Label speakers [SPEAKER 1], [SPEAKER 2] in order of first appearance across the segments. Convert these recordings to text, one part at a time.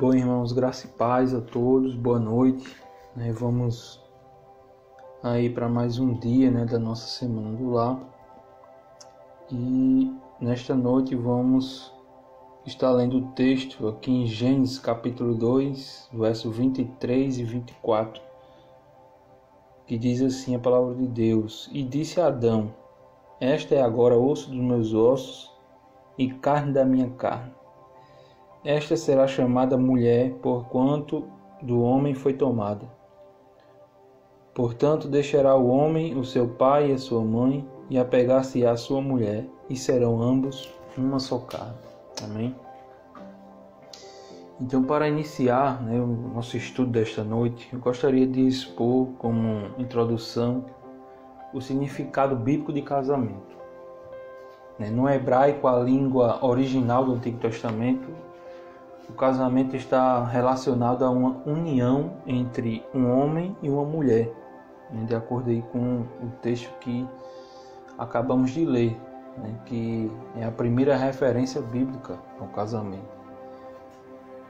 [SPEAKER 1] Bom, irmãos, graça e paz a todos, boa noite. Vamos aí para mais um dia da nossa Semana do Lar. E nesta noite vamos estar lendo o texto aqui em Gênesis capítulo 2, verso 23 e 24, que diz assim a palavra de Deus: E disse a Adão: Esta é agora osso dos meus ossos e carne da minha carne. Esta será chamada mulher, porquanto do homem foi tomada. Portanto, deixará o homem o seu pai e a sua mãe, e apegar-se-á à sua mulher, e serão ambos uma só carne. Amém? Então, para iniciar o nosso estudo desta noite, eu gostaria de expor como introdução o significado bíblico de casamento. No hebraico, a língua original do Antigo Testamento, o casamento está relacionado a uma união entre um homem e uma mulher, de acordo aí com o texto que acabamos de ler, que é a primeira referência bíblica ao casamento.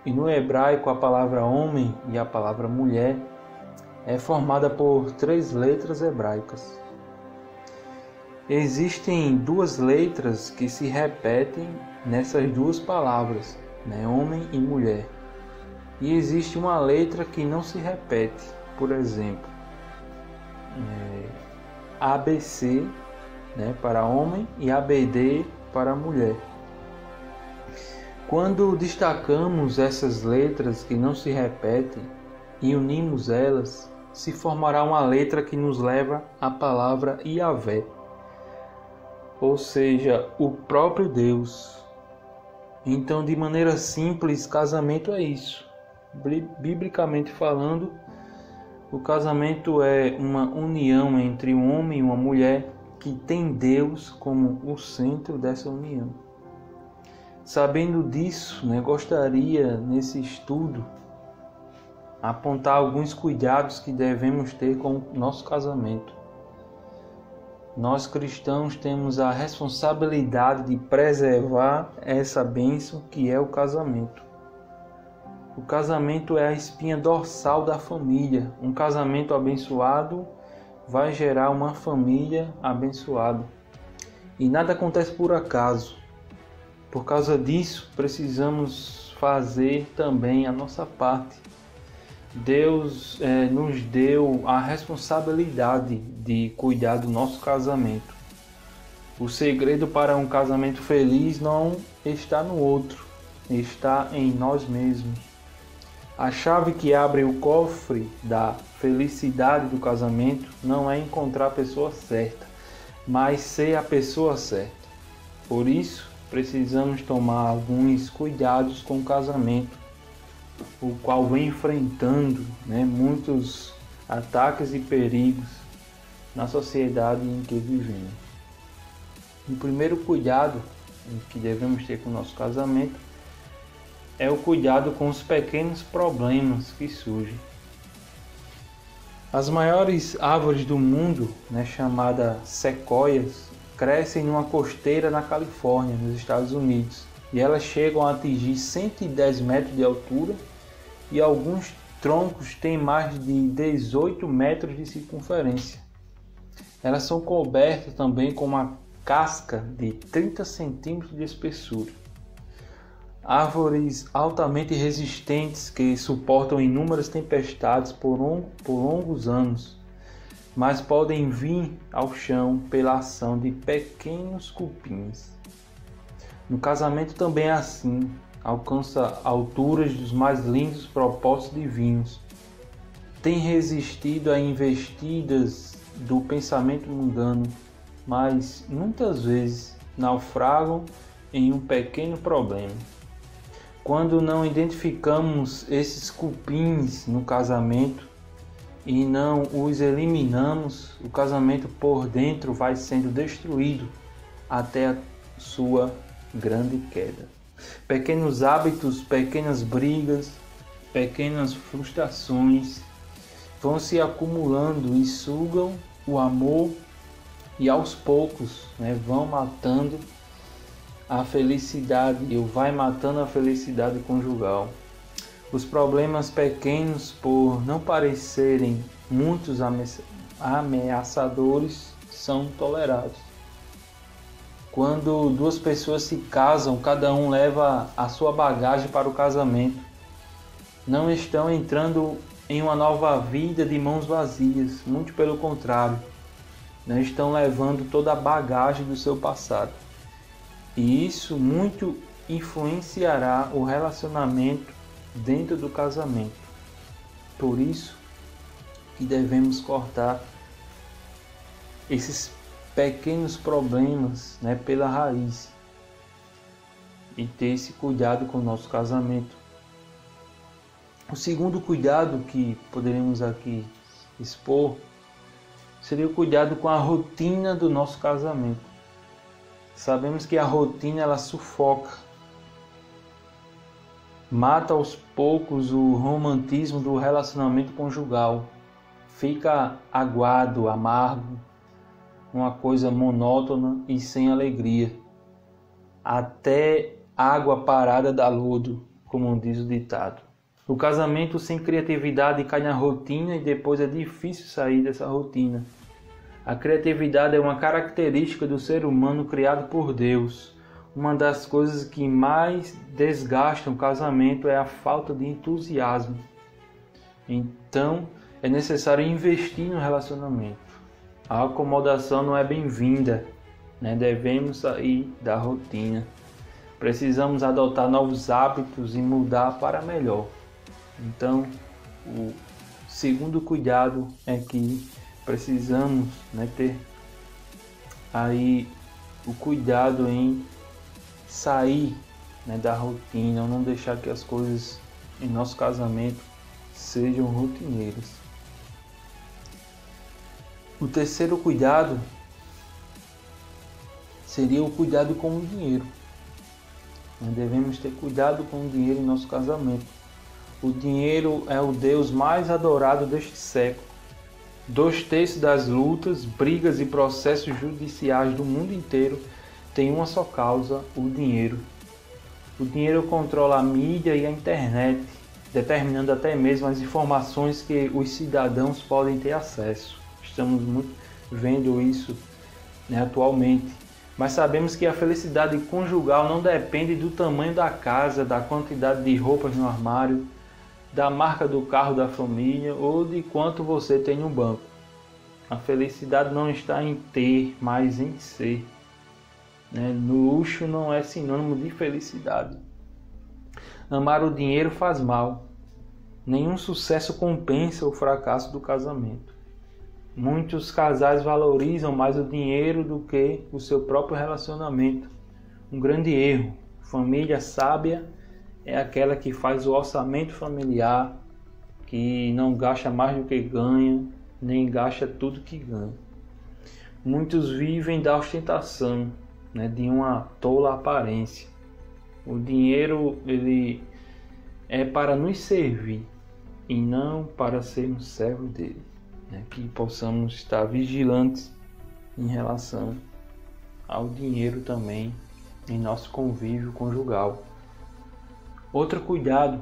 [SPEAKER 1] E no hebraico, a palavra homem e a palavra mulher é formada por 3 letras hebraicas. Existem 2 letras que se repetem nessas 2 palavras, homem e mulher. E existe uma letra que não se repete, por exemplo, ABC para homem e ABD para mulher. Quando destacamos essas letras que não se repetem e unimos elas, se formará uma letra que nos leva à palavra Yahvé, ou seja, o próprio Deus. Então, de maneira simples, casamento é isso. Biblicamente falando, o casamento é uma união entre um homem e uma mulher que tem Deus como o centro dessa união. Sabendo disso, gostaria nesse estudo apontar alguns cuidados que devemos ter com o nosso casamento. Nós cristãos temos a responsabilidade de preservar essa bênção que é o casamento. O casamento é a espinha dorsal da família. Um casamento abençoado vai gerar uma família abençoada. E nada acontece por acaso. Por causa disso, precisamos fazer também a nossa parte. Deus nos deu a responsabilidade de cuidar do nosso casamento. O segredo para um casamento feliz não está no outro, está em nós mesmos. A chave que abre o cofre da felicidade do casamento não é encontrar a pessoa certa, mas ser a pessoa certa. Por isso, precisamos tomar alguns cuidados com o casamento, o qual vem enfrentando muitos ataques e perigos na sociedade em que vivemos. O primeiro cuidado que devemos ter com o nosso casamento é o cuidado com os pequenos problemas que surgem. As maiores árvores do mundo, chamadas sequoias, crescem numa costeira na Califórnia, nos Estados Unidos, e elas chegam a atingir 110 metros de altura e alguns troncos têm mais de 18 metros de circunferência. Elas são cobertas também com uma casca de 30 centímetros de espessura. Árvores altamente resistentes que suportam inúmeras tempestades por longos anos, mas podem vir ao chão pela ação de pequenos cupins. No casamento também é assim. Alcança alturas dos mais lindos propósitos divinos. Tem resistido a investidas do pensamento mundano, mas muitas vezes naufragam em um pequeno problema. Quando não identificamos esses cupins no casamento e não os eliminamos, o casamento por dentro vai sendo destruído até a sua grande queda. Pequenos hábitos, pequenas brigas, pequenas frustrações vão se acumulando e sugam o amor e aos poucos vão matando a felicidade, ou vai matando a felicidade conjugal. Os problemas pequenos, por não parecerem muitos ameaçadores, são tolerados. Quando duas pessoas se casam, cada um leva a sua bagagem para o casamento. Não estão entrando em uma nova vida de mãos vazias, muito pelo contrário. Não estão levando toda a bagagem do seu passado. E isso muito influenciará o relacionamento dentro do casamento. Por isso que devemos cortar esses pequenos problemas, pela raiz e ter esse cuidado com o nosso casamento. O segundo cuidado que poderemos aqui expor seria o cuidado com a rotina do nosso casamento. Sabemos que a rotina ela sufoca, mata aos poucos o romantismo do relacionamento conjugal. Fica aguado, amargo, uma coisa monótona e sem alegria. Até água parada dá lodo, como diz o ditado. O casamento sem criatividade cai na rotina e depois é difícil sair dessa rotina. A criatividade é uma característica do ser humano criado por Deus. Uma das coisas que mais desgastam o casamento é a falta de entusiasmo. Então, é necessário investir no relacionamento. A acomodação não é bem-vinda, Devemos sair da rotina. Precisamos adotar novos hábitos e mudar para melhor. Então, o segundo cuidado é que precisamos ter aí o cuidado em sair da rotina, não deixar que as coisas em nosso casamento sejam rotineiras. O terceiro cuidado seria o cuidado com o dinheiro. Nós devemos ter cuidado com o dinheiro em nosso casamento. O dinheiro é o Deus mais adorado deste século. 2/3 das lutas, brigas e processos judiciais do mundo inteiro têm uma só causa: o dinheiro. O dinheiro controla a mídia e a internet, determinando até mesmo as informações que os cidadãos podem ter acesso. Estamos muito vendo isso atualmente. Mas sabemos que a felicidade conjugal não depende do tamanho da casa, da quantidade de roupas no armário, da marca do carro da família ou de quanto você tem no banco. A felicidade não está em ter, mas em ser. No luxo não é sinônimo de felicidade. Amar o dinheiro faz mal. Nenhum sucesso compensa o fracasso do casamento. Muitos casais valorizam mais o dinheiro do que o seu próprio relacionamento. Um grande erro. Família sábia é aquela que faz o orçamento familiar, que não gasta mais do que ganha, nem gasta tudo que ganha. Muitos vivem da ostentação, de uma tola aparência. O dinheiro ele é para nos servir e não para sermos servos dele. Que possamos estar vigilantes em relação ao dinheiro também em nosso convívio conjugal. Outro cuidado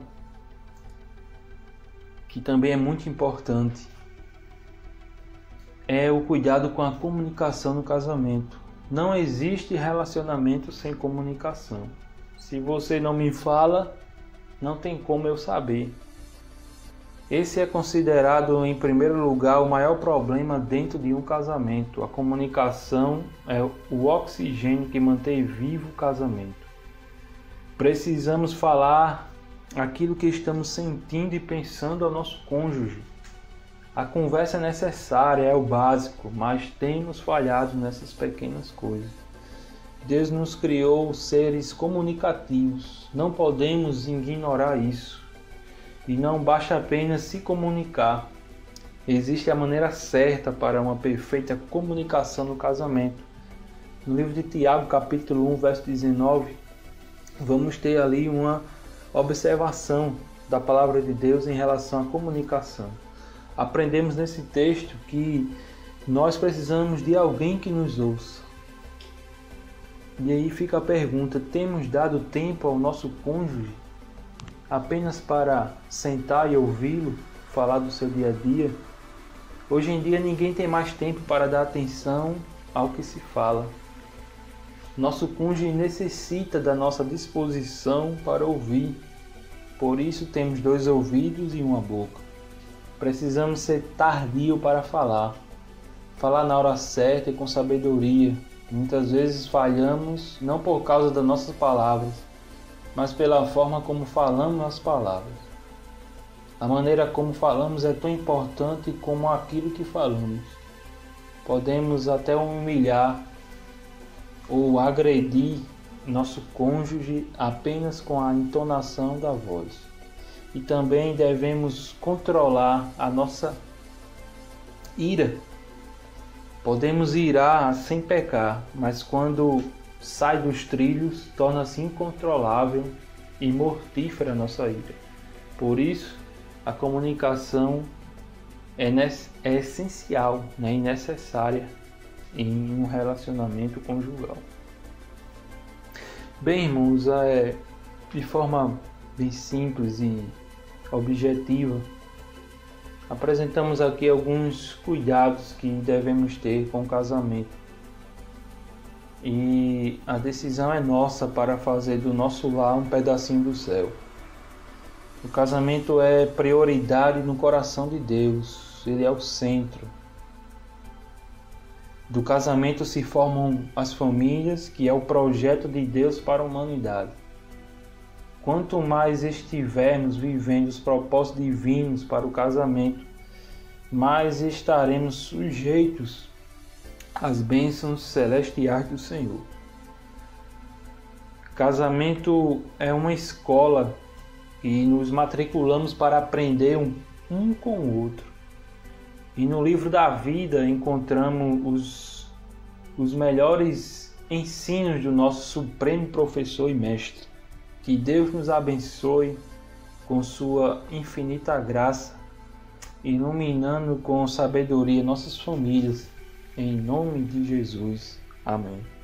[SPEAKER 1] que também é muito importante é o cuidado com a comunicação no casamento. Não existe relacionamento sem comunicação. Se você não me fala, não tem como eu saber. Esse é considerado, em primeiro lugar, o maior problema dentro de um casamento. A comunicação é o oxigênio que mantém vivo o casamento. Precisamos falar aquilo que estamos sentindo e pensando ao nosso cônjuge. A conversa é necessária, é o básico, mas temos falhado nessas pequenas coisas. Deus nos criou seres comunicativos, não podemos ignorar isso. E não basta apenas se comunicar. Existe a maneira certa para uma perfeita comunicação no casamento. No livro de Tiago, capítulo 1, verso 19, vamos ter ali uma observação da palavra de Deus em relação à comunicação. Aprendemos nesse texto que nós precisamos de alguém que nos ouça. E aí fica a pergunta: temos dado tempo ao nosso cônjuge? apenas para sentar e ouvi-lo falar do seu dia a dia. Hoje em dia ninguém tem mais tempo para dar atenção ao que se fala. Nosso cônjuge necessita da nossa disposição para ouvir. Por isso temos 2 ouvidos e uma boca. Precisamos ser tardio para falar. Falar na hora certa e com sabedoria. Muitas vezes falhamos não por causa das nossas palavras, mas pela forma como falamos as palavras. A maneira como falamos é tão importante como aquilo que falamos. Podemos até humilhar ou agredir nosso cônjuge apenas com a entonação da voz. E também devemos controlar a nossa ira. Podemos irar sem pecar, mas quando sai dos trilhos, torna-se incontrolável e mortífera a nossa ira. Por isso, a comunicação é essencial, e necessária em um relacionamento conjugal. Bem, irmãos, de forma bem simples e objetiva, apresentamos aqui alguns cuidados que devemos ter com o casamento. E a decisão é nossa para fazer do nosso lar um pedacinho do céu. O casamento é prioridade no coração de Deus, ele é o centro. Do casamento se formam as famílias, que é o projeto de Deus para a humanidade. Quanto mais estivermos vivendo os propósitos divinos para o casamento, mais estaremos sujeitos às bênçãos celestiais do Senhor. Casamento é uma escola e nos matriculamos para aprender um com o outro. E no livro da vida encontramos os melhores ensinos do nosso supremo professor e mestre. Que Deus nos abençoe com sua infinita graça, iluminando com sabedoria nossas famílias, em nome de Jesus. Amém.